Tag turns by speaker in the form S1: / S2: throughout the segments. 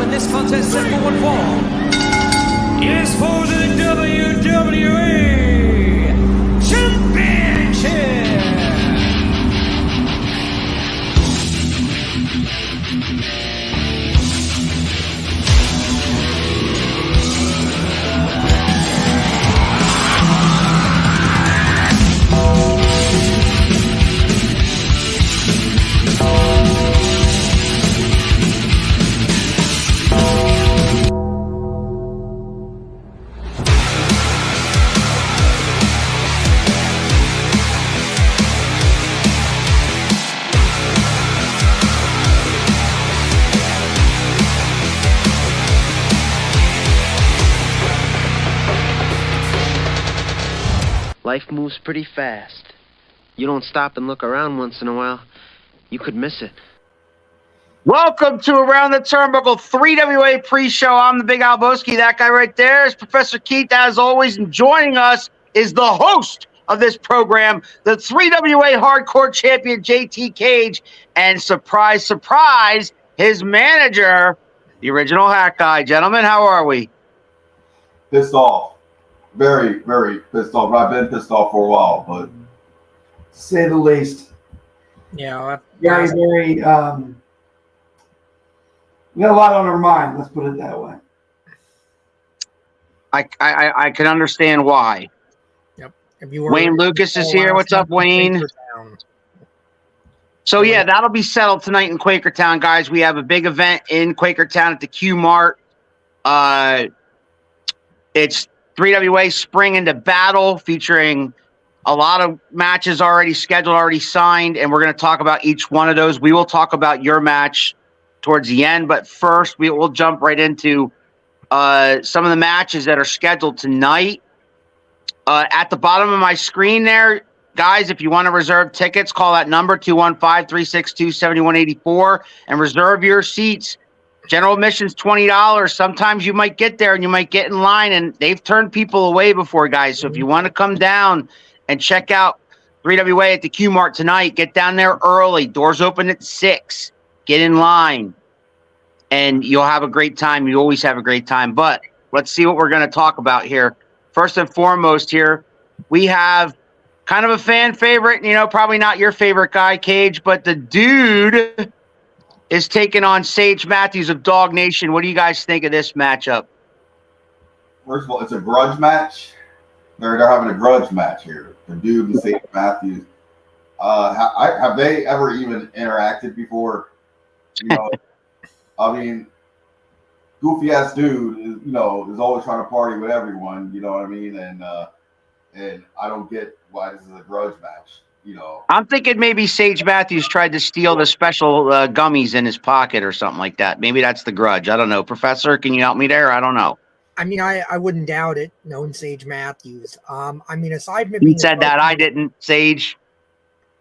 S1: and this contest set for one fall is for the WWE Championship.
S2: Life moves pretty fast. You don't stop and look around once in a while, you could miss it.
S3: Welcome to Around the Turnbuckle 3WA pre-show. I'm the Big Al Boski. That guy right there is Professor Keith, as always. And joining us is the host of this program, the 3WA Hardcore Champion, JT Cage. And surprise, surprise, his manager, the original Hack Guy. Gentlemen, how are we?
S4: Pissed off. Very, very pissed off. I've been pissed off for a while, but
S5: to say the least.
S6: Yeah,
S5: Very, very, we got a lot on our mind, let's put it that way.
S3: I can understand why.
S6: Yep.
S3: Wayne Lucas is here. What's up, Wayne? So, yeah, that'll be settled tonight in Quakertown, guys. We have a big event in Quakertown at the Q Mart. It's 3WA Spring into Battle, featuring a lot of matches already scheduled, already signed, and we're going to talk about each one of those. We will talk about your match towards the end, but first we will jump right into some of the matches that are scheduled tonight. At the bottom of my screen there, guys, if you want to reserve tickets, call that number, 215-362-7184, and reserve your seats. General admission's $20. Sometimes you might get there and you might get in line, and they've turned people away before, guys. So if you want to come down and check out 3WA at the Q Mart tonight, get down there early. Doors open at 6. Get in line, and you'll have a great time. You always have a great time. But let's see what we're going to talk about here. First and foremost here, we have kind of a fan favorite, probably not your favorite guy, Cage, but the dude is taking on Sage Matthews of Dog Nation. What do you guys think of this matchup?
S4: first of all, it's a grudge match. They're having a grudge match here. The dude and Sage Matthews. Have they ever even interacted before? I mean, goofy ass dude is, is always trying to party with everyone. You know what I mean? And I don't get why this is a grudge match.
S3: I'm thinking maybe Sage Matthews tried to steal the special gummies in his pocket or something like that. Maybe that's the grudge. I don't know. Professor, can you help me there? I don't know.
S6: I mean, I wouldn't doubt it, knowing Sage Matthews. I mean, aside from
S3: being said that, I didn't, Sage.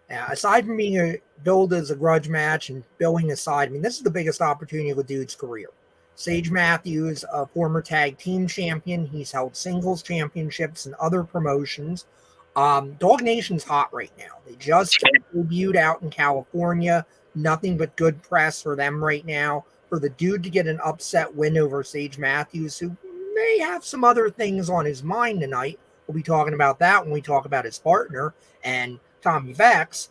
S6: Yeah, aside from being billed as a grudge match and billing aside, I mean, this is the biggest opportunity of a dude's career. Sage Matthews, a former tag team champion. He's held singles championships and other promotions. Dog Nation's hot right now. They just debuted out in California. Nothing but good press for them right now. For the dude to get an upset win over Sage Matthews, who may have some other things on his mind tonight. We'll be talking about that when we talk about his partner and Tommy Vex.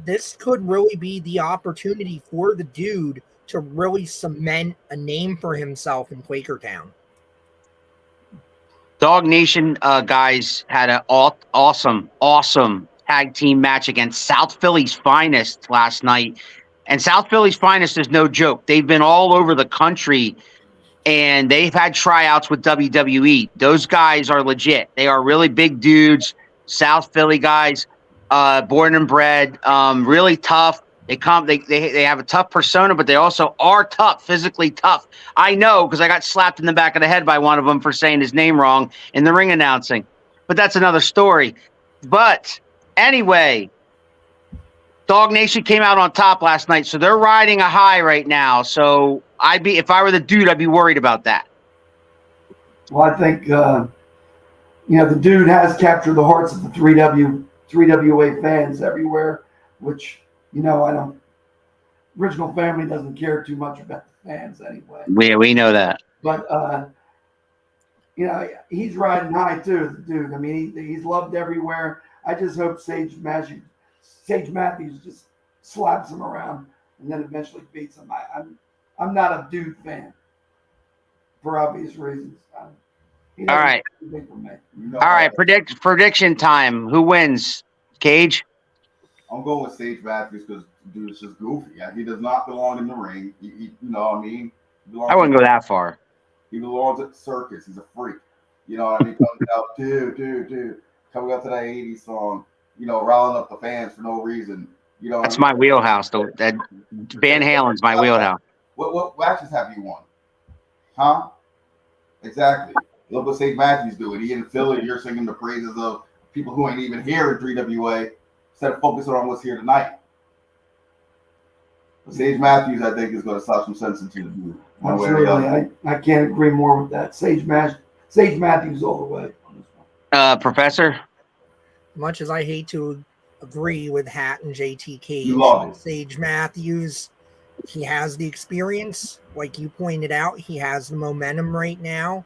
S6: This could really be the opportunity for the dude to really cement a name for himself in Quakertown.
S3: Dog Nation guys had an awesome tag team match against South Philly's Finest last night. And South Philly's Finest is no joke. They've been all over the country, and they've had tryouts with WWE. Those guys are legit. They are really big dudes, South Philly guys, born and bred, really tough. They have a tough persona, but they also are tough, physically tough. I know because I got slapped in the back of the head by one of them for saying his name wrong in the ring announcing. But that's another story. But anyway, Dog Nation came out on top last night, so they're riding a high right now. So if I were the dude, I'd be worried about that.
S5: Well, I think the dude has captured the hearts of the 3WA fans everywhere, which. original family doesn't care too much about the fans anyway.
S3: We know that.
S5: But he's riding high too, the dude. I mean, he's loved everywhere. I just hope Sage Matthews just slaps him around and then eventually beats him. I'm not a dude fan for obvious reasons. He
S3: All
S5: doesn't
S3: right.
S5: do anything for me.
S4: You know,
S3: All right. Prediction time. Who wins? Cage?
S4: I'm going with Sage Matthews because dude is just goofy. Yeah, he does not belong in the ring. You know what I mean?
S3: I wouldn't go that far.
S4: He belongs at the circus. He's a freak. You know what I mean? Coming out, dude. Coming out to that 80s song, riling up the fans for no reason.
S3: That's my wheelhouse, though. That Van Halen's my wheelhouse.
S4: What matches have you won? Huh? Exactly. Look what St. Matthews doing. He in Philly, you're singing the praises of people who ain't even here in 3WA instead of focusing on what's here tonight. But Sage Matthews, I think, is going to slap some sense into the dude.
S5: Absolutely. I can't agree more with that. Sage Matthews all the way on this one.
S3: Professor?
S6: Much as I hate to agree with Hat and JT Cage,
S4: You love it.
S6: Sage Matthews, he has the experience. Like you pointed out, he has the momentum right now,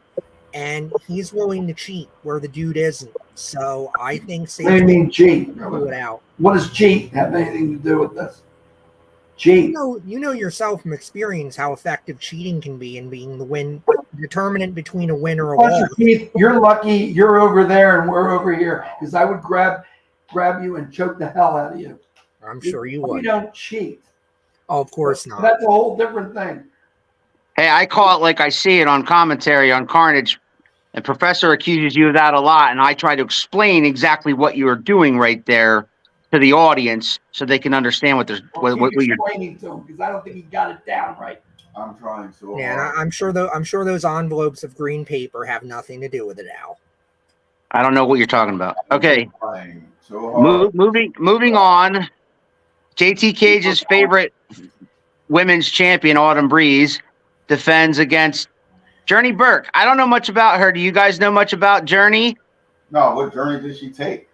S6: and he's willing to cheat where the dude isn't. So I think Sage
S5: What do you mean cheat?
S6: will pull it out.
S5: What does cheat have anything to do with this? Cheat.
S6: You know yourself from experience how effective cheating can be in being the determinant between a win or a loss.
S5: Keith, you're lucky you're over there and we're over here because I would grab you and choke the hell out of you.
S6: I'm sure you
S5: We
S6: would.
S5: don't cheat.
S6: Oh, of course not.
S5: That's a whole different thing.
S3: Hey, I call it like I see it on commentary on Carnage, and Professor accuses you of that a lot, and I try to explain exactly what you are doing right there to the audience so they can understand what you're
S5: explaining to him because I don't think he got it down right.
S4: I'm trying so
S6: Yeah, and
S4: hard.
S6: I'm sure those envelopes of green paper have nothing to do with it, Al.
S3: I don't know what you're talking about. Okay,
S4: Trying so hard.
S3: moving on. JT Cage's favorite women's champion, Autumn Breeze, defends against Journey Burke. I don't know much about her. Do you guys know much about Journey?
S4: No, what journey did she take?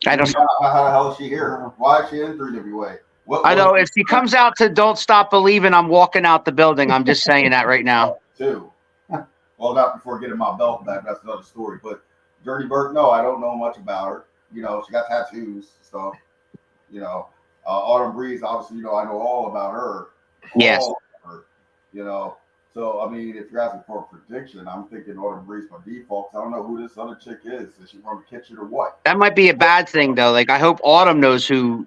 S3: I don't.
S4: How the hell is she here? Why is she in 3WA?
S3: I know if she comes out to "Don't Stop Believing," I'm walking out the building. I'm just saying that right now.
S4: Too. Well, not before getting my belt back. That's another story. But Journey Burke, no, I don't know much about her. She got tattoos, stuff. Autumn Breeze, obviously, I know all about her.
S3: Yes.
S4: All about her, So, I mean, if you're asking for a prediction, I'm thinking Autumn Breeze by default. I don't know who this other chick is. Is she from the kitchen or what?
S3: That might be a bad thing, though. Like, I hope Autumn knows who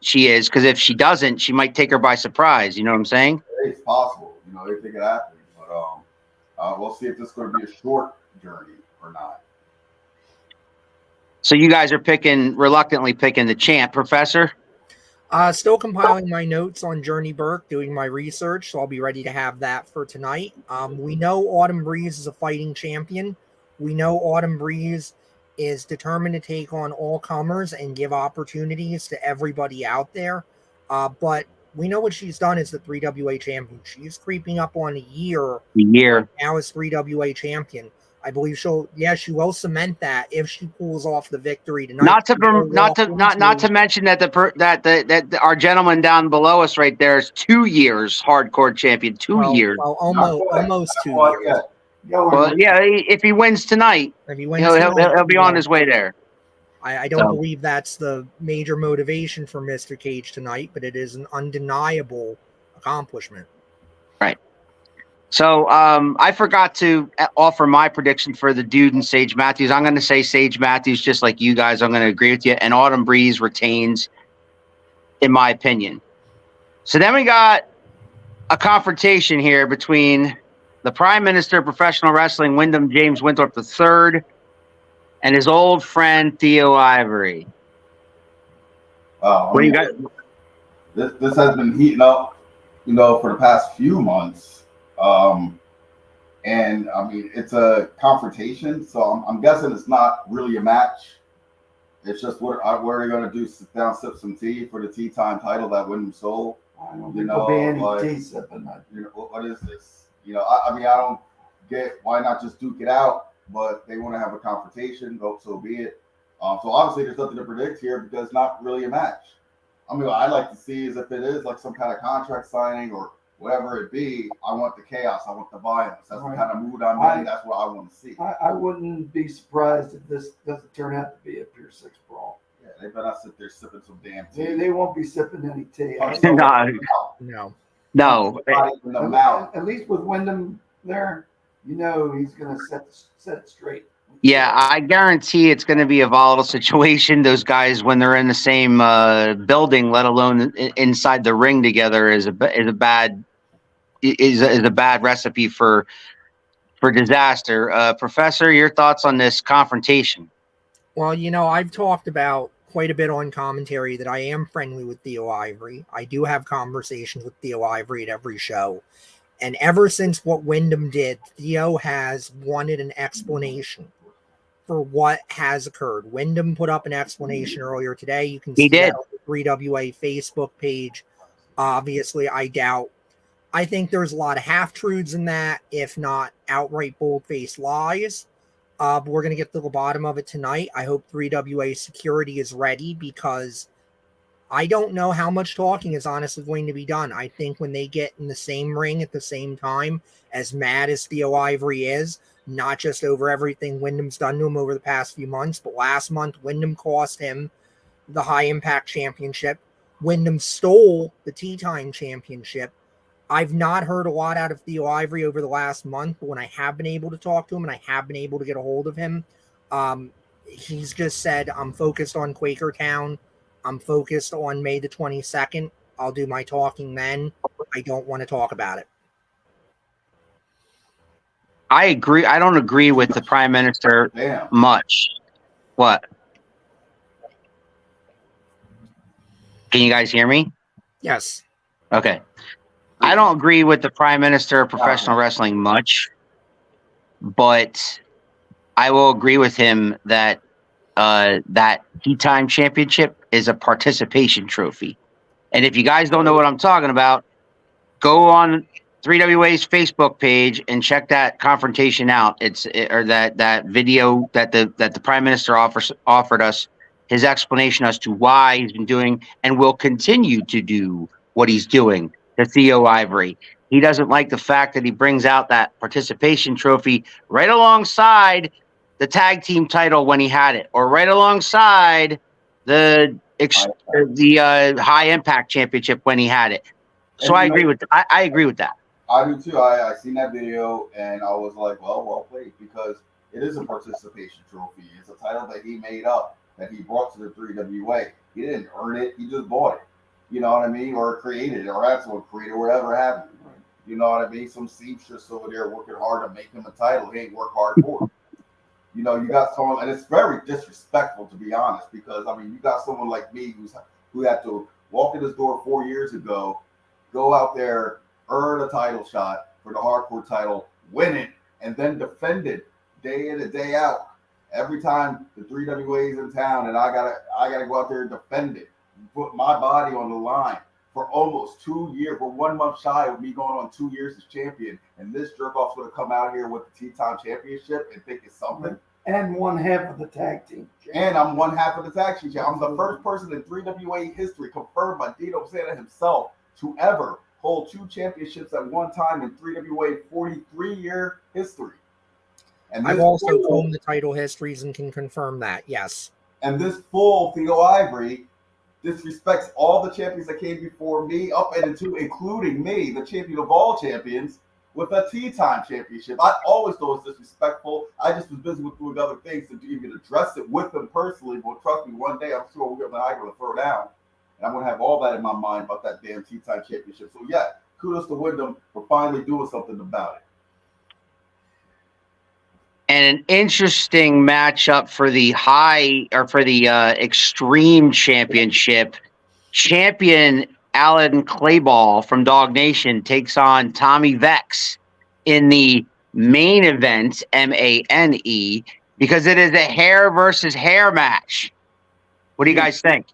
S3: she is, because if she doesn't, she might take her by surprise. You know what I'm saying?
S4: It's possible. Anything could happen. But we'll see if this is going to be a short journey or not.
S3: So you guys are reluctantly picking the champ, Professor?
S6: Still compiling my notes on Journey Burke, doing my research, so I'll be ready to have that for tonight. We know Autumn Breeze is a fighting champion. We know Autumn Breeze is determined to take on all comers and give opportunities to everybody out there. But we know what she's done as the 3WA champion. She's creeping up on a year now as 3WA champion. I believe she will cement that if she pulls off the victory tonight.
S3: Not to mention that our gentleman down below us right there is 2 years hardcore champion. 2 years.
S6: Well, almost 2 years.
S3: Well, yeah, if he wins tonight, he'll be on his way there.
S6: I don't believe that's the major motivation for Mr. Cage tonight, but it is an undeniable accomplishment.
S3: Right. So I forgot to offer my prediction for the dude and Sage Matthews. I'm going to say Sage Matthews, just like you guys. I'm going to agree with you. And Autumn Breeze retains, in my opinion. So then we got a confrontation here between the Prime Minister of Professional Wrestling, Wyndham James Winthrop III, and his old friend Theo Ivory.
S4: Wow.
S3: What do you got?
S4: This has been heating up, for the past few months. And I mean, it's a confrontation, so I'm guessing it's not really a match. It's just what are they going to do? Sit down, sip some tea for the tea time title that Wyndham sold.
S5: I don't think there'll be any tea sipping.
S4: What is this? I mean, I don't get why not just duke it out, but they want to have a confrontation. So be it. So obviously, there's nothing to predict here because it's not really a match. I mean, what I'd like to see is if it is like some kind of contract signing or whatever it be, I want the chaos. I want the violence. That's the kind of mood I'm in. That's what I want to see.
S5: I wouldn't be surprised if this doesn't turn out to be a Pier 6 brawl.
S4: Yeah, they better not sit there sipping some damn tea.
S5: They won't be sipping any tea.
S6: No.
S4: In the mouth.
S5: At least with Wyndham there, you know he's going to set it straight.
S3: Yeah, I guarantee it's going to be a volatile situation. Those guys, when they're in the same building, let alone inside the ring together, is a bad recipe for disaster. Professor, your thoughts on this confrontation?
S6: Well, I've talked about quite a bit on commentary that I am friendly with Theo Ivory. I do have conversations with Theo Ivory at every show. And ever since what Wyndham did, Theo has wanted an explanation for what has occurred. Wyndham put up an explanation earlier today. You can see that on the 3WA Facebook page. Obviously, I think there's a lot of half-truths in that, if not outright bold-faced lies. But we're going to get to the bottom of it tonight. I hope 3WA security is ready, because I don't know how much talking is honestly going to be done. I think when they get in the same ring at the same time, as mad as Theo Ivory is, not just over everything Wyndham's done to him over the past few months, but last month, Wyndham cost him the High Impact Championship. Wyndham stole the Tea Time Championship. I've not heard a lot out of Theo Ivory over the last month, but when I have been able to talk to him and I have been able to get a hold of him, he's just said, I'm focused on Quakertown. I'm focused on May the 22nd. I'll do my talking then. I don't want to talk about it.
S3: I agree. I don't agree with the Prime Minister much. What? Can you guys hear me?
S6: Yes.
S3: Okay. I don't agree with the Prime Minister of Professional Wrestling much, but I will agree with him that that Tea Time Championship is a participation trophy. And if you guys don't know what I'm talking about, go on 3WA's Facebook page and check that confrontation out. Or that video that the Prime Minister offered us, his explanation as to why he's been doing and will continue to do what he's doing to Theo Ivory. He doesn't like the fact that he brings out that participation trophy right alongside the tag team title when he had it, or right alongside the High Impact Championship when he had it. So I agree with that. I agree with that.
S4: I do too. I seen that video and I was like, well played, because it is a participation trophy. It's a title that he made up, that he brought to the 3WA. He didn't earn it. He just bought it. You know what I mean? Or created it, or had someone create it, or whatever happened. You know what I mean? Some seamstress over there working hard to make him a title. He ain't work hard for it. You know, you got someone, and it's very disrespectful, to be honest, because, I mean, you got someone like me who had to walk in this door 4 years ago, go out there, earn a title shot for the hardcore title, win it, and then defend it day in and day out. Every time the 3WA is in town, and I gotta go out there and defend it, put my body on the line for almost 2 years, for 1 month shy of me going on 2 years as champion, and this jerk-off's gonna come out here with the Tea Time Championship and think it's something.
S5: And one half of the tag team.
S4: And I'm one half of the tag team. I'm the first person in 3WA history, confirmed by Dino Santa himself, to ever hold 2 championships at one time in 3WA 43-year history. And
S6: I've also combed the title histories and can confirm that, yes.
S4: And this full Theo Ivory disrespects all the champions that came before me, up and into, including me, the champion of all champions, with a Tea Time Championship. I always thought it was disrespectful. I just was busy with doing other things to even address it with them personally. But trust me, one day I'm sure we're going to throw down. And I'm going to have all that in my mind about that damn Tea Time Championship. So, yeah, kudos to Wyndham for finally doing something about it.
S3: And an interesting matchup for the Extreme Championship. Champion Alan Clayball from Dog Nation takes on Tommy Vex in the main event, MANE, because it is a hair versus hair match. What do you guys think?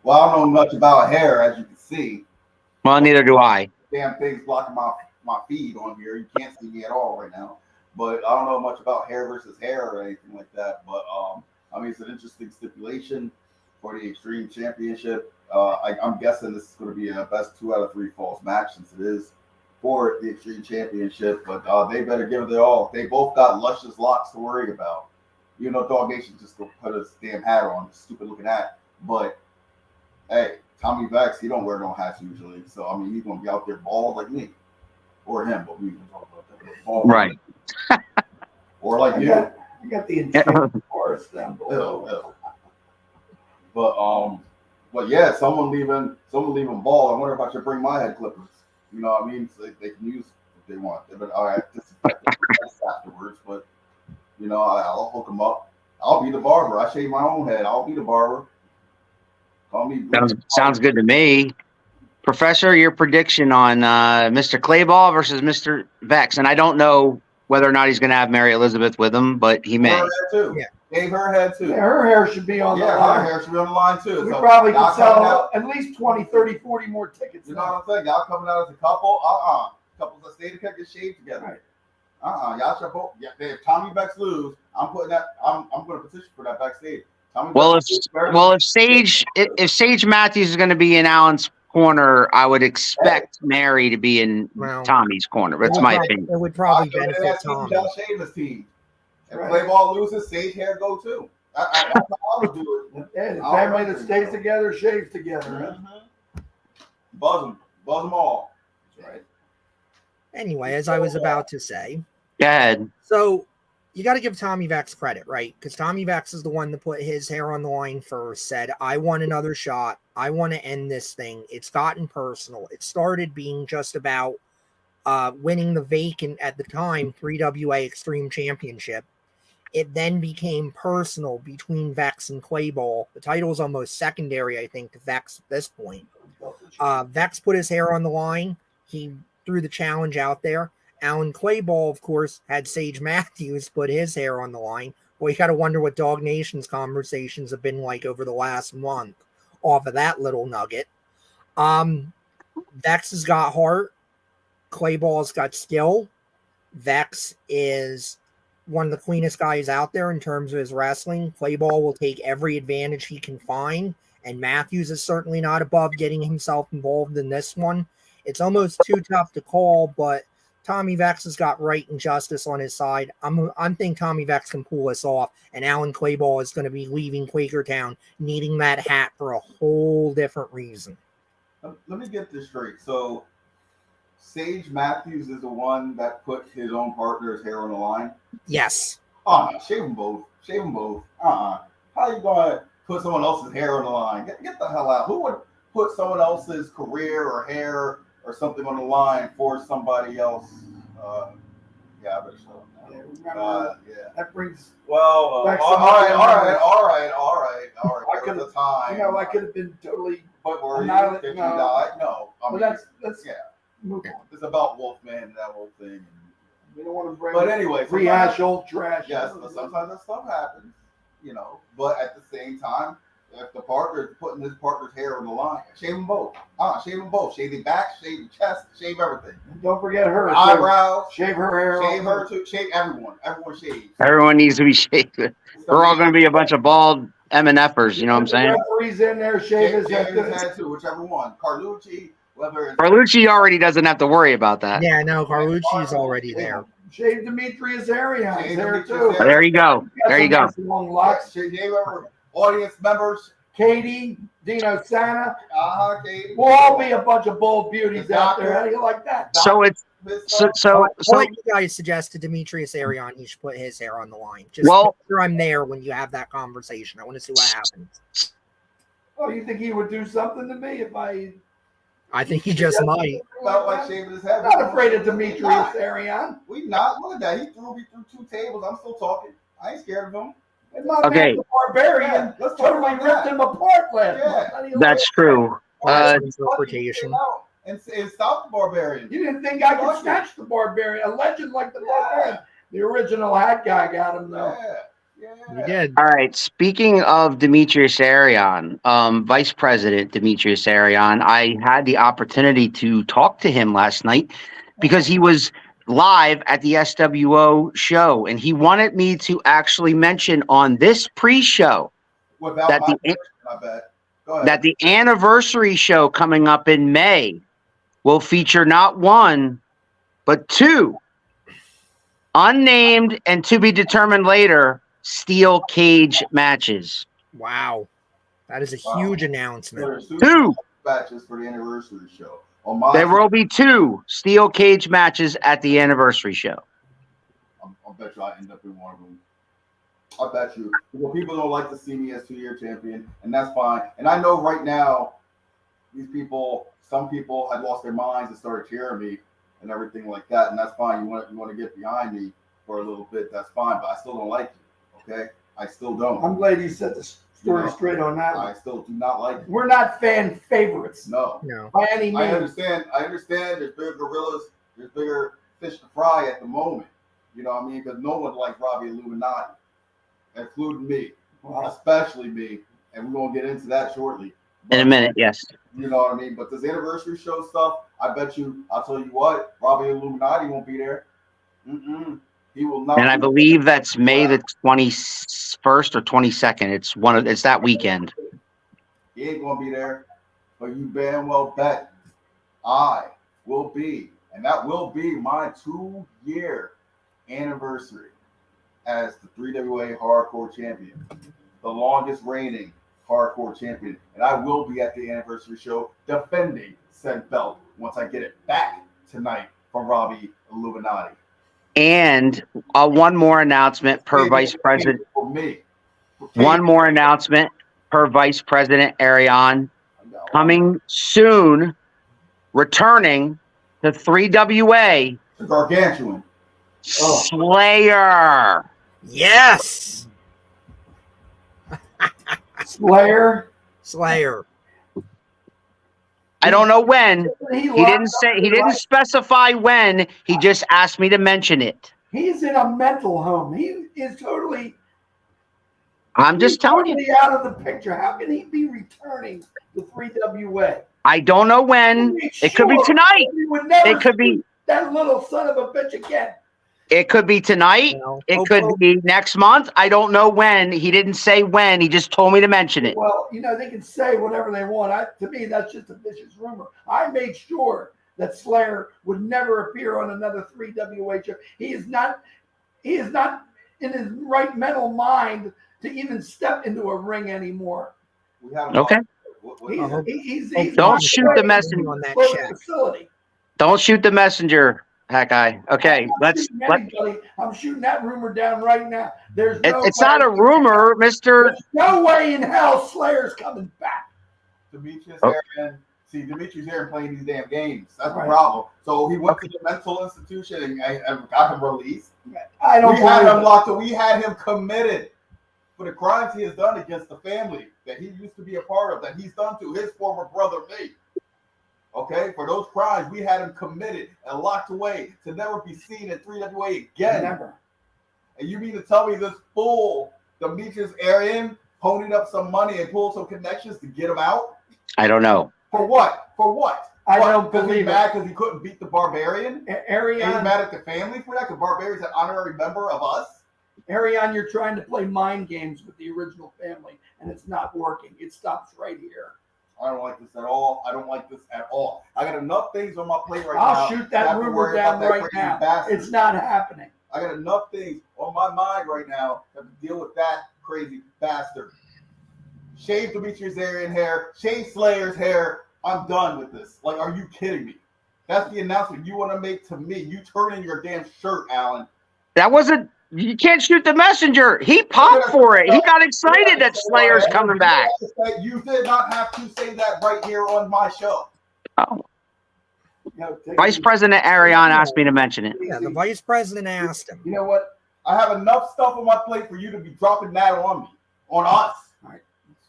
S4: Well, I don't know much about hair, as you can see.
S3: Well, neither do I.
S4: Damn thing's blocking my feed on here. You can't see me at all right now. But I don't know much about hair versus hair or anything like that. But I mean, it's an interesting stipulation. for the Extreme Championship. I'm guessing this is going to be a best 2 out of 3 falls match since it is for the Extreme Championship. But they better give it their all. They both got luscious locks to worry about. You know, Dog Nation just go put a damn hat on, stupid looking hat. But hey, Tommy Vex, he don't wear no hats usually. So I mean, he's going to be out there bald like me, or him. But we can talk about that. Bald
S3: Right.
S4: Or like you.
S5: You got the enchanted forest down below.
S4: But yeah, someone leaving bald. I wonder if I should bring my head clippers. You know what I mean? So they can use if they want. But I have disinfect the afterwards. But you know, I'll hook them up. I'll be the barber. I shave my own head. I'll be the barber. Call me.
S3: Sounds good to me. Professor, your prediction on Mr. Clayball versus Mr. Vex, and I don't know whether or not he's going to have Mary Elizabeth with him, but he may.
S4: Her head too.
S6: Yeah.
S4: Gave her head too.
S5: Yeah, her hair should be on the
S4: Her
S5: line.
S4: hair should be on the line too.
S5: We
S4: So
S5: probably
S4: y'all
S5: could sell
S4: coming out-
S5: at least 20, 30, 40 more tickets.
S4: You know what I'm saying? Y'all coming out as a couple? Couples that stay together get shaved together.
S5: Right.
S4: Y'all should both. Yeah, if Tommy Vex lose, I'm putting that. I'm going to petition for that backstage. Tommy
S3: Well,
S4: Vex lose,
S3: if Sage Matthews is going to be in Alan's corner, I would expect Mary to be in
S6: Well,
S3: Tommy's corner. That's my opinion.
S6: It would probably
S4: I'll
S6: benefit
S4: that
S6: Tommy.
S4: Y'all shave this team. If
S5: Right.
S4: play ball loses, Sage hair go too. That's how I would do it.
S5: Yeah, the family that stays together shaves together.
S4: Buzz them all.
S5: Right.
S6: Anyway, as I was about to say,
S3: Go ahead.
S6: so you got to give Tommy Vex credit, right? Because Tommy Vex is the one that put his hair on the line first, said, I want another shot. I want to end this thing. It's gotten personal. It started being just about winning the vacant, at the time, 3WA Extreme Championship. It then became personal between Vex and Clayball. The title is almost secondary, I think, to Vex at this point. Vex put his hair on the line. He threw the challenge out there. Alan Clayball, of course, had Sage Matthews put his hair on the line. Well, you got to wonder what Dog Nation's conversations have been like over the last month off of that little nugget. Vex has got heart. Clayball's got skill. Vex is one of the cleanest guys out there in terms of his wrestling. Clayball will take every advantage he can find, and Matthews is certainly not above getting himself involved in this one. It's almost too tough to call, but Tommy Vex has got right and justice on his side. I'm thinking Tommy Vex can pull this off, and Alan Clayball is going to be leaving Quakertown needing that hat for a whole different reason.
S4: Let me get this straight. So, Sage Matthews is the one that put his own partner's hair on the line?
S6: Yes.
S4: Oh, no, shave them both. How you going to put someone else's hair on the line? Get the hell out. Who would put someone else's career or hair or something on the line for somebody else? Yeah, I better shut up now.
S5: Yeah, remember,
S4: Yeah.
S5: that brings.
S4: Well, all
S5: Back
S4: right.
S5: I
S4: There was
S5: could
S4: a time.
S5: I could have been totally.
S4: But were you?
S5: Annihilate-
S4: Did you
S5: no.
S4: die? No. I
S5: But
S4: mean,
S5: let's
S4: yeah.
S5: move on.
S4: It's about Wolfman and that whole thing.
S5: We don't want to bring
S4: But anyway,
S5: rehash old trash.
S4: yes, but sometimes that stuff happens, you know. But at the same time, if the partner is putting his partner's hair on the line, shave them both. Shave them both. Shave the back, shave the chest, shave everything.
S5: And don't forget her.
S4: Eyebrows,
S5: Shave her hair.
S4: shave
S5: off.
S4: her too. Shave everyone. Everyone shaves.
S3: Everyone needs to be shaved. We're all going to be a bunch of bald M&Fers, you know what I'm saying?
S5: The referee's in there, shave his
S4: Shave his
S5: head.
S4: head too, whichever one. Carlucci, whether it's
S3: Carlucci already doesn't have to worry about that.
S6: Yeah, no, Carlucci's already there.
S5: Shave Demetrius Arian's
S4: Shave
S5: hair
S4: Demetrius
S5: too.
S4: Arian.
S3: There you go. There you go.
S5: Long locks.
S4: shave every audience members.
S5: Katie, Dino Santa.
S4: Katie.
S5: We'll all be a bunch of bold beauties out there. How do you like that?
S3: So it's so
S6: What you guys suggest to Demetrius Arian, he should put his hair on the line. Just
S3: Well-
S6: make sure I'm there when you have that conversation. I want to see what happens.
S5: Oh, you think he would do something to me if I?
S6: I think he just might.
S4: felt like shaving his head.
S5: I'm not afraid of Demetrius Arian.
S4: We not. Look at that. He threw me through 2 tables. I'm still talking. I ain't scared of him.
S5: And my
S3: Okay.
S5: man, the Barbarian,
S4: Yeah, let's talk
S5: totally
S4: about
S5: ripped
S4: that.
S5: him apart last
S4: Yeah.
S5: month. How do you
S3: That's true.
S6: That's interpretation.
S4: And stop the Barbarian.
S5: You didn't think I could snatch the Barbarian? A legend like the Barbarian. The original hat guy got him though.
S4: Yeah.
S6: You did.
S3: All right. Speaking of Demetrius Arian, Vice President Demetrius Arian, I had the opportunity to talk to him last night because he was live at the SWO show, and he wanted me to actually mention on this pre-show
S4: Without
S3: that
S4: my
S3: the
S4: permission, I bet. Go ahead.
S3: that the anniversary show coming up in May will feature not one, but two unnamed and to be determined later steel cage matches.
S6: Wow. That is a
S4: Wow.
S6: huge
S4: So
S6: announcement.
S4: there's
S3: Two.
S4: matches for the anniversary show. On my
S3: There will be two steel cage matches at the anniversary show.
S4: I'll bet you I end up in one of them. I bet you. Well, people don't like to see me as 2-year champion, and that's fine. And I know right now, some people had lost their minds and started cheering me and everything like that, and that's fine. You want to get behind me for a little bit, that's fine. But I still don't like you. Okay, I still don't.
S5: I'm glad you set the story straight on that.
S4: I still do not like you.
S5: We're not fan favorites
S4: No.
S5: by any means.
S4: I understand. There's bigger gorillas. There's bigger fish to fry at the moment. You know what I mean? Because no one likes Robbie Illuminati, including me, especially me. And we're going to get into that shortly.
S3: In a minute, yes.
S4: You know what I mean? But this anniversary show stuff, I bet you, I'll tell you what, Robbie Illuminati won't be there. He will not.
S3: And I believe that's May the 21st or 22nd. It's that weekend.
S4: He ain't going to be there. But you damn well bet I will be. And that will be my 2-year anniversary as the 3WA Hardcore Champion, the longest reigning Hardcore Champion, and I will be at the anniversary show defending said belt once I get it back tonight from Robbie Illuminati.
S3: And one more announcement per Vice President.
S4: For me.
S3: One more announcement per Vice President Ariane. Coming soon, returning to 3WA.
S4: The Gargantuan.
S3: Slayer.
S6: Yes.
S5: Slayer.
S3: I don't know when.
S5: He
S3: didn't specify when. He just asked me to mention it.
S5: He's in a mental home. He is totally.
S3: I'm just telling you.
S5: Totally out of the picture. How can he be returning to 3WA?
S3: I don't know when. It could be tonight. It could be
S5: that little son of a bitch again.
S3: It could be tonight. It could be next month. I don't know when. He didn't say when. He just told me to mention it.
S5: Well, they can say whatever they want. To me, that's just a vicious rumor. I made sure that Slayer would never appear on another 3WA show. He is not in his right mental mind to even step into a ring anymore.
S3: Okay.
S5: He's
S3: Don't shoot the messenger
S6: on that
S5: facility.
S3: Don't shoot the messenger, Hawkeye. Okay,
S5: I'm shooting that rumor down right now.
S3: It's not a rumor, Mister.
S5: There's no way in hell Slayer's coming back.
S4: Demetrius Aaron playing these damn games. That's the problem. So he went to the mental institution and got him released. We had him locked up. We had him committed for the crimes he has done against the family that he used to be a part of, that he's done to his former brother, me. Okay, for those crimes, we had him committed and locked away to never be seen in 3WA again.
S5: Never.
S4: And you mean to tell me this fool, Demetrius Aaron, ponied up some money and pulled some connections to get him out?
S3: I don't know.
S4: For what?
S5: I don't believe
S4: he's
S5: it.
S4: mad because he couldn't beat the Barbarian?
S5: Ariane,
S4: He's mad at the family for that because Barbarian's an honorary member of us?
S5: Ariane, you're trying to play mind games with the original family, and it's not working. It stops right here.
S4: I don't like this at all. I got enough things on my plate right now.
S5: I'll shoot that rumor down right now.
S4: Bastard.
S5: It's not happening.
S4: I got enough things on my mind right now to deal with that crazy bastard. Shave Demetrius Aaron hair, shave Slayer's hair. I'm done with this. Like, are you kidding me? That's the announcement you want to make to me. You turn in your damn shirt, Alan.
S3: That wasn't. You can't shoot the messenger. He popped for it. He got excited that Slayer's coming back.
S4: You did not have to say that right here on my show.
S3: Oh. Vice President Ariane asked me to mention it.
S6: Yeah, the Vice President asked him.
S5: You know what?
S4: I have enough stuff on my plate for you to be dropping that on me, on us.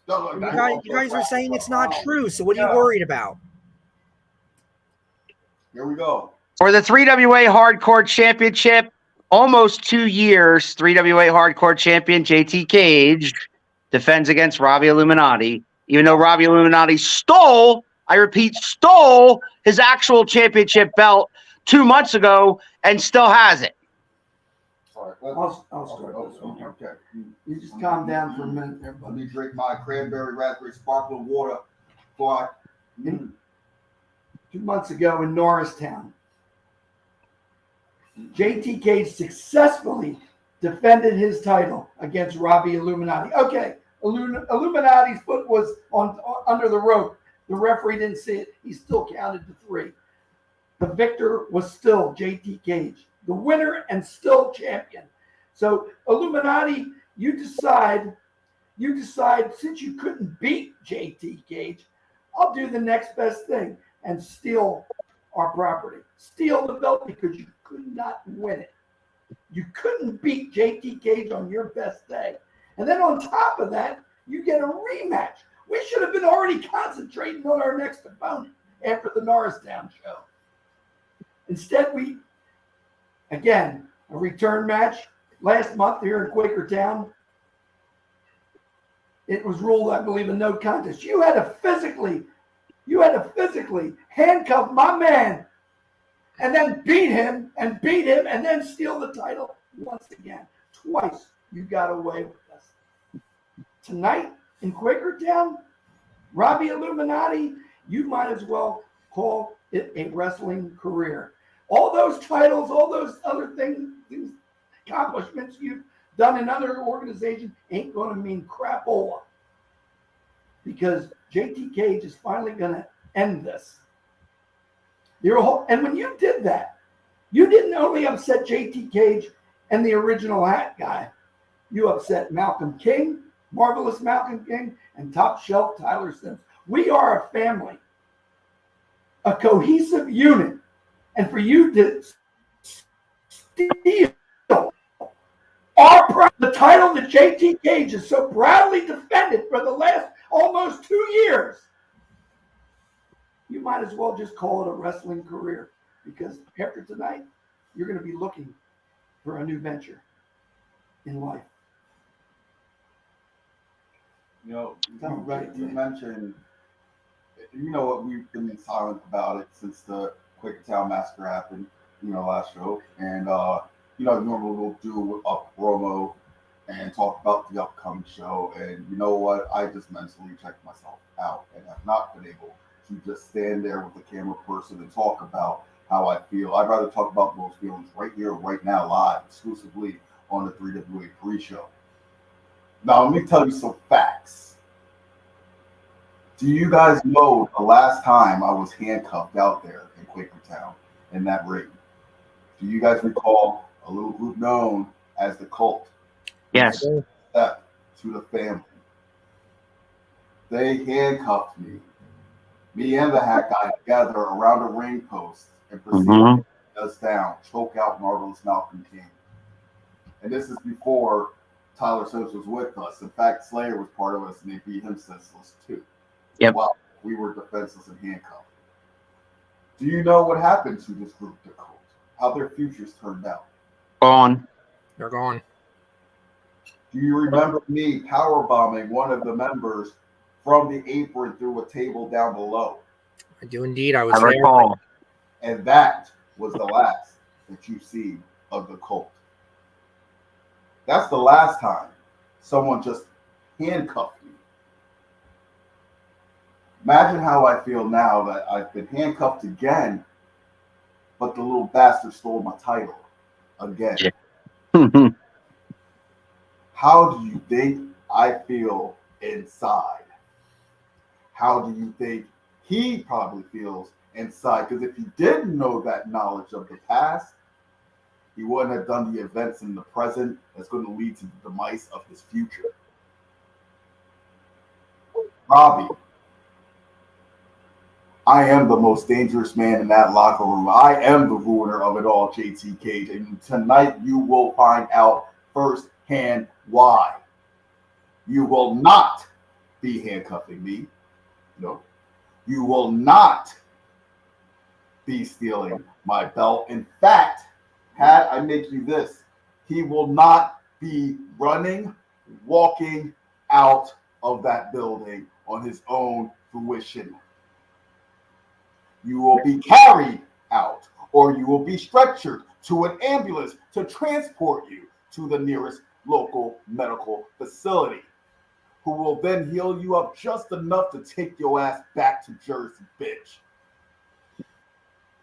S6: You guys are saying it's not true, so what are you worried about?
S4: Here we go.
S3: For the 3WA Hardcore Championship, almost 2 years, 3WA Hardcore Champion JT Cage defends against Robbie Illuminati, even though Robbie Illuminati stole his actual championship belt 2 months ago and still has it.
S4: All right.
S5: I'll start this one.
S4: Okay.
S5: You just calm down for a minute there,
S4: Let
S5: buddy.
S4: me drink my cranberry raspberry sparkling water before I.
S5: 2 months ago in Norristown, JT Cage successfully defended his title against Robbie Illuminati. Okay, Illuminati's foot was under the rope. The referee didn't see it. He still counted to 3. The victor was still JT Cage, the winner and still champion. So Illuminati, you decide since you couldn't beat JT Cage, I'll do the next best thing and steal our property. Steal the belt because you could not win it. You couldn't beat JT Cage on your best day. And then on top of that, you get a rematch. We should have been already concentrating on our next opponent after the Norristown show. Instead, again, a return match last month here in Quakertown. It was ruled, I believe, a no contest. You had to physically handcuff my man and then beat him, and then steal the title once again. Twice you got away with us. Tonight in Quakertown, Robbie Illuminati, you might as well call it a wrestling career. All those titles, all those other things, accomplishments you've done in other organizations ain't going to mean crapola, because JT Cage is finally going to end this. And when you did that, you didn't only upset JT Cage and the original hat guy. You upset Malcolm King, Marvelous Malcolm King, and Top Shelf Tyler Sims. We are a family, a cohesive unit. And for you to steal the title that JT Cage has so proudly defended for the last almost 2 years, you might as well just call it a wrestling career, because after tonight, you're going to be looking for a new venture in life.
S4: You mentioned, we've been silent about it since the Quakertown Massacre happened, last show. And, normally we'll do a promo and talk about the upcoming show. And you know what? I just mentally checked myself out and have not been able to just stand there with the camera person and talk about how I feel. I'd rather talk about those feelings right here, right now, live, exclusively on the 3WA Preshow. Now, let me tell you some facts. Do you guys know the last time I was handcuffed out there in Quakertown in that ring? Do you guys recall a little group known as the Cult?
S3: Yes.
S4: Step to the family. They handcuffed me and the hat guy together around a ring post and proceeded to take us down, choke out Marvelous Malcolm King. And this is before Tyler Sims was with us. In fact, Slayer was part of us, and they beat him senseless too.
S3: Yep.
S4: While we were defenseless and handcuffed. Do you know what happened to this group, the Cult? How their futures turned out?
S3: Gone.
S6: They're gone.
S4: Do you remember me powerbombing one of the members from the apron through a table down below?
S6: I do indeed. I was
S3: I
S6: there.
S3: recall.
S4: And that was the last that you see of the Cult. That's the last time someone just handcuffed me. Imagine how I feel now that I've been handcuffed again, but the little bastard stole my title again.
S3: Yeah.
S4: How do you think I feel inside? How do you think he probably feels inside? Because if he didn't know that knowledge of the past, he wouldn't have done the events in the present that's going to lead to the demise of his future. Robbie, I am the most dangerous man in that locker room. I am the ruiner of it all, JT Cage. And tonight you will find out firsthand why. You will not be handcuffing me. No. You will not be stealing my belt. In fact, had I make you this, he will not be running, walking out of that building on his own fruition. You will be carried out, or you will be stretchered to an ambulance to transport you to the nearest local medical facility, who will then heal you up just enough to take your ass back to Jersey, bitch.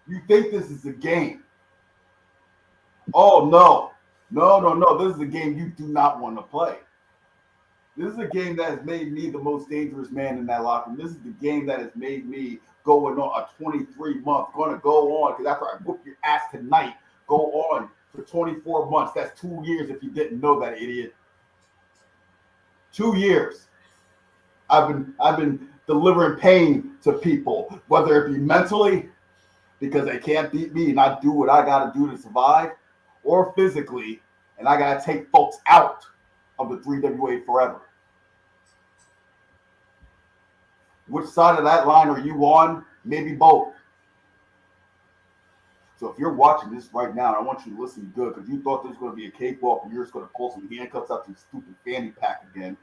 S4: You think this is a game? Oh, no. No. This is a game you do not want to play. This is a game that has made me the most dangerous man in that locker room. This is the game that has made me going on a 23-month, going to go on, because after I whoop your ass tonight, go on for 24 months. That's 2 years if you didn't know that, idiot. 2 years. I've been delivering pain to people, whether it be mentally, because they can't beat me and I do what I got to do to survive, or physically, and I got to take folks out of the 3WA forever. Which side of that line are you on? Maybe both. So if you're watching this right now, I want you to listen good, because you thought this was going to be a cakewalk and you're just going to pull some handcuffs out your stupid fanny pack again.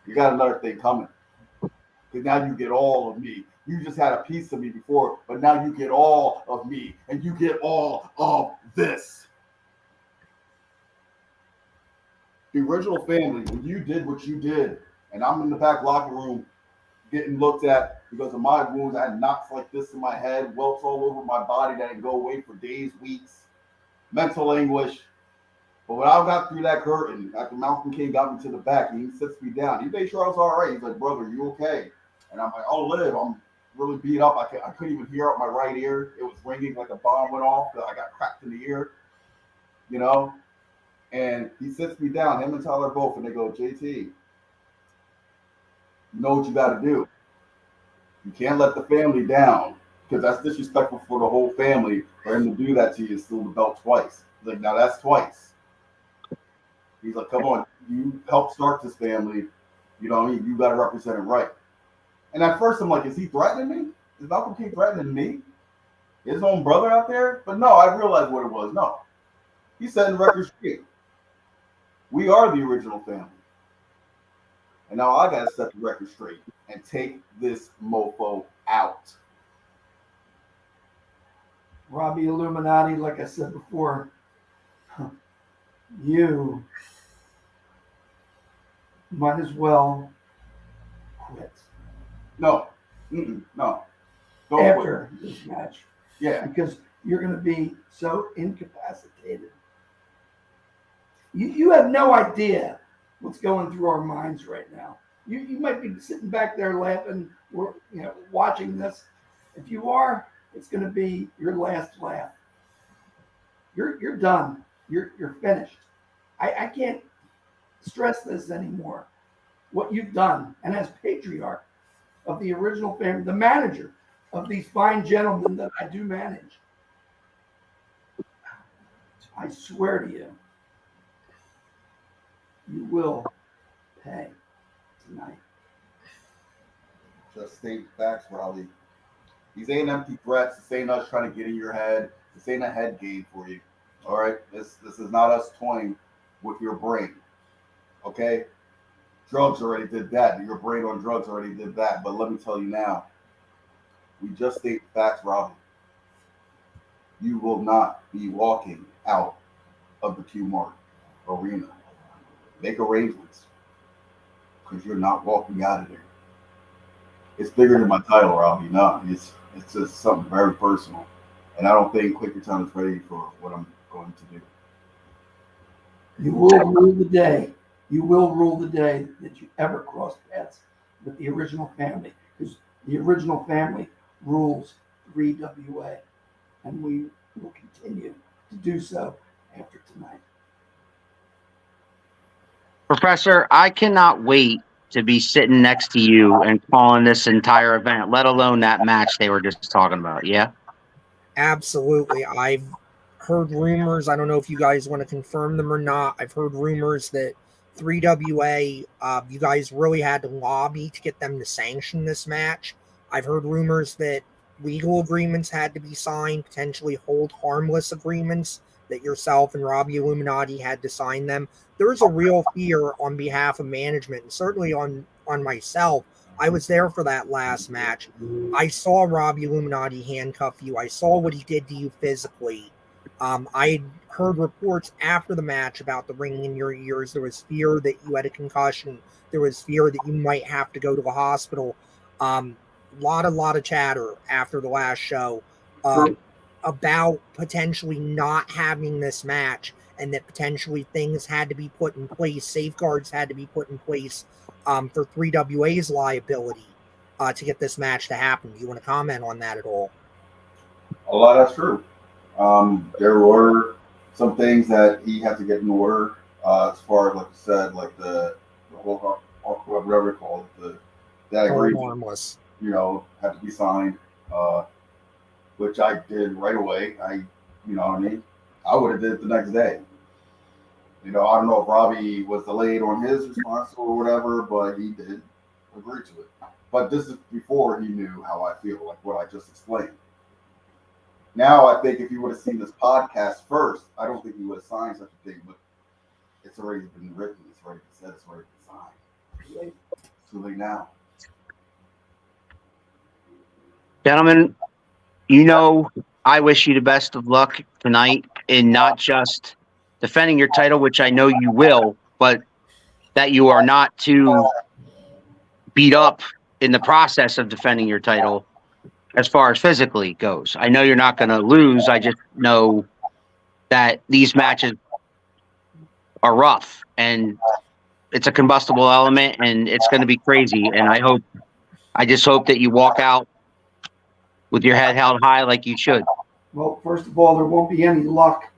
S4: You got another thing coming. Because now you get all of me. You just had a piece of me before, but now you get all of me, and you get all of this. The original family, when you did what you did, and I'm in the back locker room getting looked at because of my wounds. I had knocks like this in my head, welts all over my body that didn't go away for days, weeks, mental anguish. But when I got through that curtain, after Malcolm King got me to the back and he sits me down, he made sure I was all right. He's like, brother, you okay? And I'm like, I'll live. I'm really beat up. I couldn't even hear out my right ear. It was ringing like a bomb went off. I got cracked in the ear, you know? And he sits me down, him and Tyler both, and they go, JT, you know what you got to do. You can't let the family down, because that's disrespectful for the whole family. For him to do that to you is steal the belt twice. He's like, now that's twice. He's like, come on, you helped start this family. You know what I mean? You got to represent it right. And at first I'm like, is he threatening me? Is Malcolm King threatening me? His own brother out there? But no, I realized what it was. No. He's setting the record straight. We are the original family. And now I got to set the record straight and take this mofo out.
S5: Robbie Illuminati, like I said before, you might as well quit.
S4: No. No. Don't
S5: After
S4: quit.
S5: this match.
S4: Yeah.
S5: Because you're going to be so incapacitated. You have no idea what's going through our minds right now. You might be sitting back there laughing, or watching this. If you are, it's going to be your last laugh. You're done. You're finished. I can't stress this anymore. What you've done, and as patriarch of the original family, the manager of these fine gentlemen that I do manage, I swear to you, you will pay tonight.
S4: Just state facts, Raleigh. These ain't empty threats. This ain't us trying to get in your head. This ain't a head game for you. All right? This is not us toying with your brain. Okay? Drugs already did that. Your brain on drugs already did that. But let me tell you now, we just state facts, Raleigh. You will not be walking out of the Q-Mart arena. Make arrangements, because you're not walking out of there. It's bigger than my title, Robbie. No, it's just something very personal, and I don't think Quakertown is ready for what I'm going to do.
S5: You will rule the day. You will rule the day that you ever cross paths with the original family, because the original family rules 3WA, and we will continue to do so after tonight.
S3: Professor, I cannot wait to be sitting next to you and calling this entire event, let alone that match they were just talking about. Yeah?
S6: Absolutely. I've heard rumors. I don't know if you guys want to confirm them or not. I've heard rumors that 3WA, you guys really had to lobby to get them to sanction this match. I've heard rumors that legal agreements had to be signed, potentially hold harmless agreements, that yourself and Robbie Illuminati had to sign them. There's a real fear on behalf of management, and certainly on myself. I was there for that last match. I saw Robbie Illuminati handcuff you. I saw what he did to you physically. I heard reports after the match about the ringing in your ears. There was fear that you had a concussion. There was fear that you might have to go to the hospital. Lot of chatter after the last show about potentially not having this match, and that potentially things had to be put in place, safeguards had to be put in place for 3WA's liability to get this match to happen. Do you want to comment on that at all?
S4: A lot of that's true. There were some things that he had to get in order as far as, like you said, like the whole, whatever you call it, that agreement,
S6: Harmless.
S4: Had to be signed, which I did right away. You know what I mean? I would have did it the next day. I don't know if Robbie was delayed on his response or whatever, but he did agree to it. But this is before he knew how I feel, like what I just explained. Now, I think if you would have seen this podcast first, I don't think he would have signed such a thing, but it's already been written, it's already been said, it's already been signed. It's too late now.
S3: Gentlemen, I wish you the best of luck tonight in not just defending your title, which I know you will, but that you are not too beat up in the process of defending your title as far as physically goes. I know you're not going to lose. I just know that these matches are rough and it's a combustible element and it's going to be crazy. And I just hope that you walk out with your head held high like you should.
S5: Well, first of all, there won't be any luck.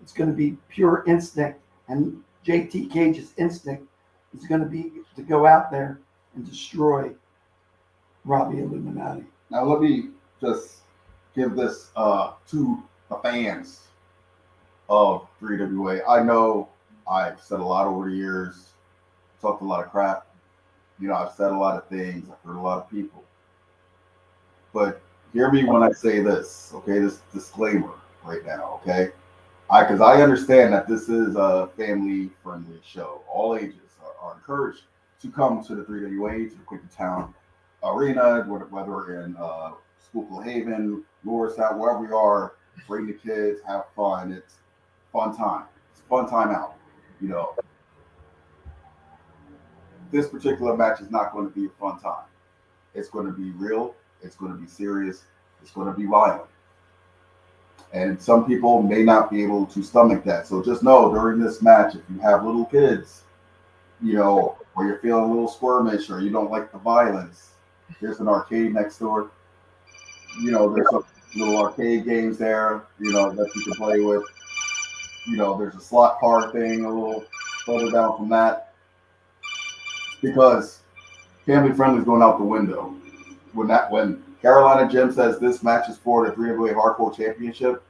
S5: It's going to be pure instinct. And JT Cage's instinct is going to be to go out there and destroy Robbie Illuminati.
S4: Now, let me just give this to the fans of 3WA. I know I've said a lot over the years, talked a lot of crap. I've said a lot of things. I've hurt a lot of people. But hear me when I say this, okay? This disclaimer right now, okay? Because I understand that this is a family-friendly show. All ages are encouraged to come to the 3WA, to the Quakertown Arena, whether in Schuylkill Haven, Morristown, wherever we are, bring the kids, have fun. It's fun time. It's a fun time out. This particular match is not going to be a fun time. It's going to be real. It's going to be serious. It's going to be violent. And some people may not be able to stomach that. So just know during this match, if you have little kids, or you're feeling a little squirmish or you don't like the violence, there's an arcade next door. There's some little arcade games there, that you can play with. There's a slot car thing a little further down from that. Because family friendly is going out the window. When Carolina Jim says this match is for the 3WA Hardcore Championship,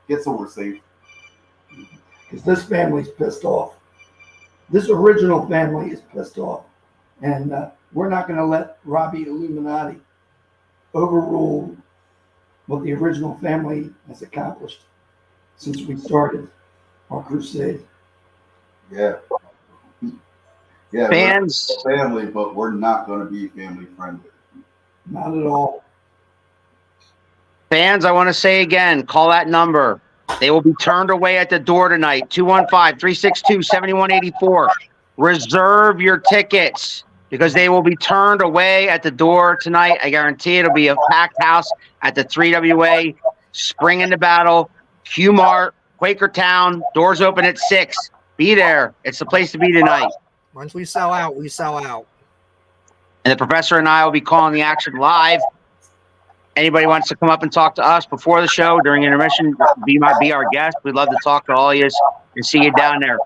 S4: get somewhere safe.
S5: Because this family's pissed off. This original family is pissed off. And we're not going to let Robbie Illuminati overrule what the original family has accomplished since we started our crusade.
S4: Yeah. Yeah,
S3: Fans,
S4: we're family, but we're not going to be family friendly.
S5: Not at all.
S3: I want to say again, call that number. They will be turned away at the door tonight, 215-362-7184. Reserve your tickets because they will be turned away at the door tonight. I guarantee it'll be a packed house at the 3WA. Spring into battle. Q-Mart, Quakertown. Doors open at 6. Be there. It's the place to be tonight.
S6: Once we sell out, we sell out.
S3: And the professor and I will be calling the action live. Anybody wants to come up and talk to us before the show, during intermission, be our guest. We'd love to talk to all of you and see you down there.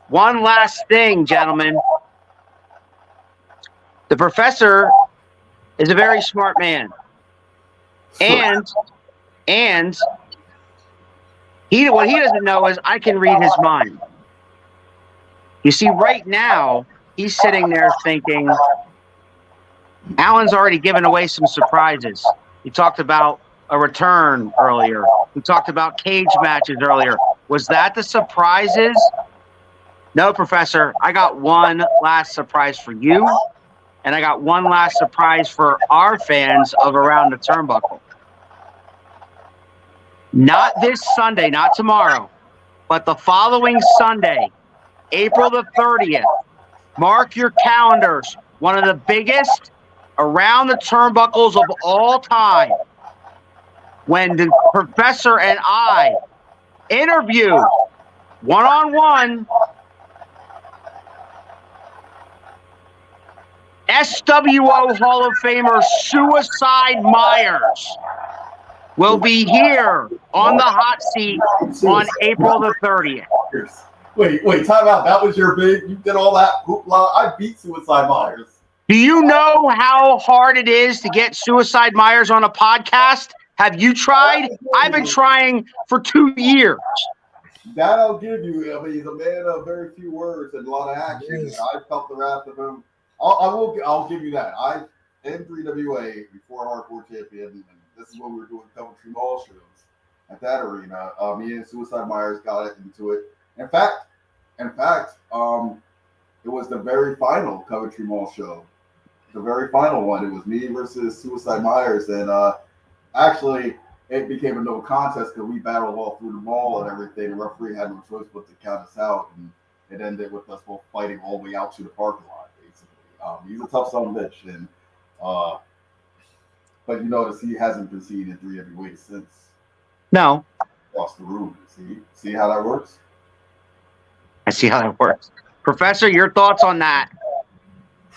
S3: One last thing, gentlemen. The professor is a very smart man. And what he doesn't know is I can read his mind. You see, right now, he's sitting there thinking, Alan's already given away some surprises. He talked about a return earlier. We talked about cage matches earlier. Was that the surprises? No, Professor. I got one last surprise for you, and I got one last surprise for our fans of Around the Turnbuckle. Not this Sunday, not tomorrow, but the following Sunday, April the 30th. Mark your calendars. One of the biggest Around the Turnbuckles of all time. When the professor and I interview one-on-one SWO Hall of Famer Suicide Myers will be here on the hot seat on April the 30th.
S4: Wait, time out. That was your big, you did all that hoopla. I beat Suicide Myers.
S3: Do you know how hard it is to get Suicide Myers on a podcast? Have you tried? I've been trying for 2 years.
S4: That I'll give you. I mean, he's a man of very few words and a lot of action.
S6: Yes.
S4: I felt the wrath of him. I'll give you that. I in 3WA before Hardcore Champion, and this is when we were doing Coventry Mall shows at that arena. Me and Suicide Myers got into it. In fact, it was the very final Coventry Mall show, the very final one. It was me versus Suicide Myers, and actually, it became a no contest because we battled all through the mall and everything. The referee had no choice but to count us out, and it ended with us both fighting all the way out to the parking lot. Basically, he's a tough son of a bitch, and but you notice he hasn't been seen in 3 heavyweights since.
S3: No,
S4: Lost the room. See how that works?
S3: I see how that works. Professor, your thoughts on that?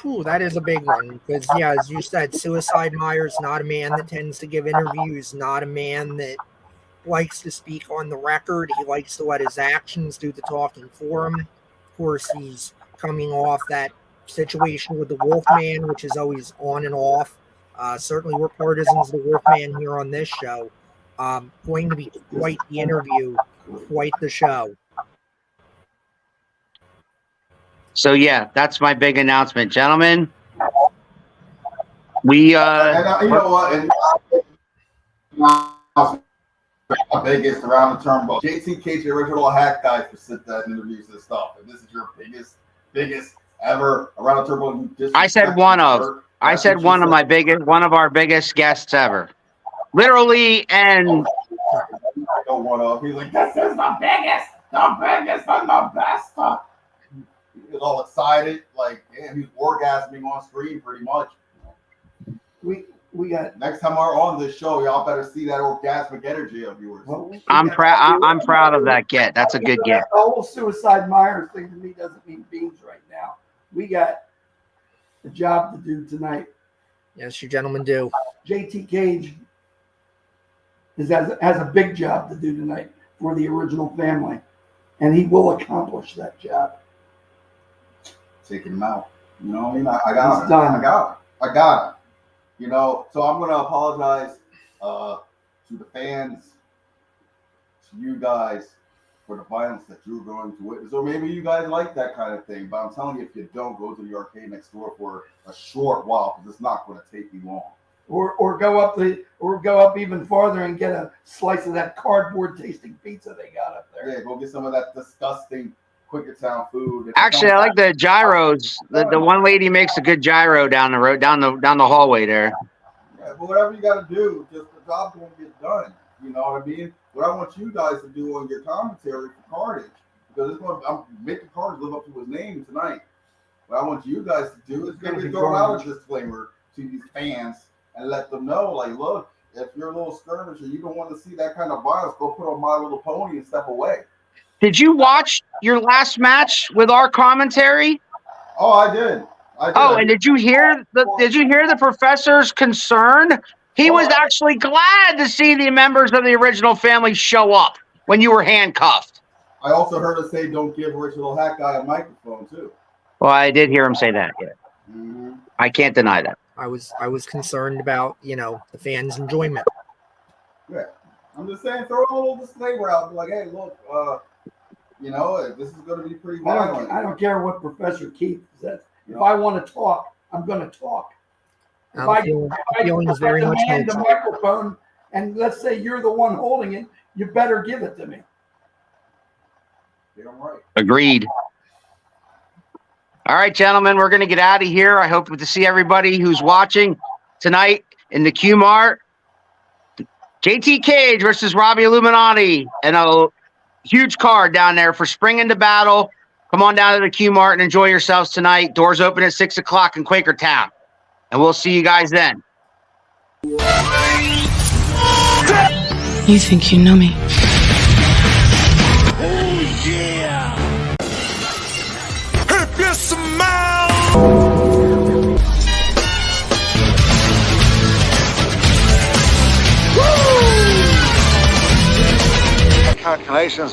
S6: Whew, that is a big one because, yeah, as you said, Suicide Myers, not a man that tends to give interviews, not a man that likes to speak on the record. He likes to let his actions do the talking for him. Of course, he's coming off that situation with the Wolfman, which is always on and off. Certainly, we're partisans of the Wolfman here on this show. Going to be quite the interview, quite the show.
S3: So, yeah, that's my big announcement. Gentlemen, we...
S4: and you know what? And my biggest Around the Turnbuckle. JT Cage, the original hack guy, for sit down and interviews and stuff. And this is your biggest ever Around the Turnbuckle.
S3: I said one of our biggest guests ever. Literally, and...
S4: One of. He's like, this is the biggest and the best. He was all excited, like, damn, he's orgasming on screen pretty much.
S5: We got
S4: Next time we're on this show, y'all better see that orgasmic energy of yours.
S3: I'm proud of that get. That's a good get.
S5: The whole Suicide Myers thing to me doesn't mean beans right now. We got a job to do tonight.
S6: Yes, you gentlemen do.
S5: JT Cage has a big job to do tonight for the original family, and he will accomplish that job.
S4: Taking him out. You know, I got
S5: He's
S4: it.
S5: done.
S4: I got it. You know, so I'm gonna apologize to the fans, to you guys, for the violence that you're going to witness. Or maybe you guys like that kind of thing, but I'm telling you, if you don't, go to the arcade next door for a short while, because it's not going to take you long.
S5: Or go up even farther and get a slice of that cardboard tasting pizza they got up there.
S4: Yeah, go get some of that disgusting Quakertown food.
S3: Actually, I like the gyros. The one lady makes a good gyro down the road, down the hallway there.
S4: Yeah, but whatever you got to do, just the job's going to get done. You know what I mean? What I want you guys to do on your commentary for Carnage, because I'm making Carnage live up to his name tonight. What I want you guys to do is maybe throw out a disclaimer to these fans and let them know, like, look, if you're a little skirmisher, you don't want to see that kind of violence, go put on My Little Pony and step away.
S3: Did you watch your last match with our commentary?
S4: Oh, I did.
S3: Oh, and did you hear the professor's concern? He was actually glad to see the members of the original family show up when you were handcuffed.
S4: I also heard her say, "Don't give original hack guy a microphone," too.
S3: Well, I did hear him say that. Yeah.
S4: Mm-hmm.
S3: I can't deny that.
S6: I was concerned about, the fans' enjoyment.
S4: Yeah, I'm just saying, throw a little disclaimer out, like, hey, look, this is going to be pretty violent.
S5: I don't care what Professor Keith says. If I want to talk, I'm going to talk. If I demand the microphone, and let's say you're the one holding it, you better give it to me.
S4: Yeah, I'm right.
S3: Agreed. All right, gentlemen, we're going to get out of here. I hope to see everybody who's watching tonight in the Q Mart. JT Cage versus Robbie Illuminati, and a huge card down there for Spring into Battle. Come on down to the Q Mart and enjoy yourselves tonight. Doors open at 6 o'clock in Quakertown, and we'll see you guys then.
S7: You think you know me?
S1: If you smell.
S8: Calculations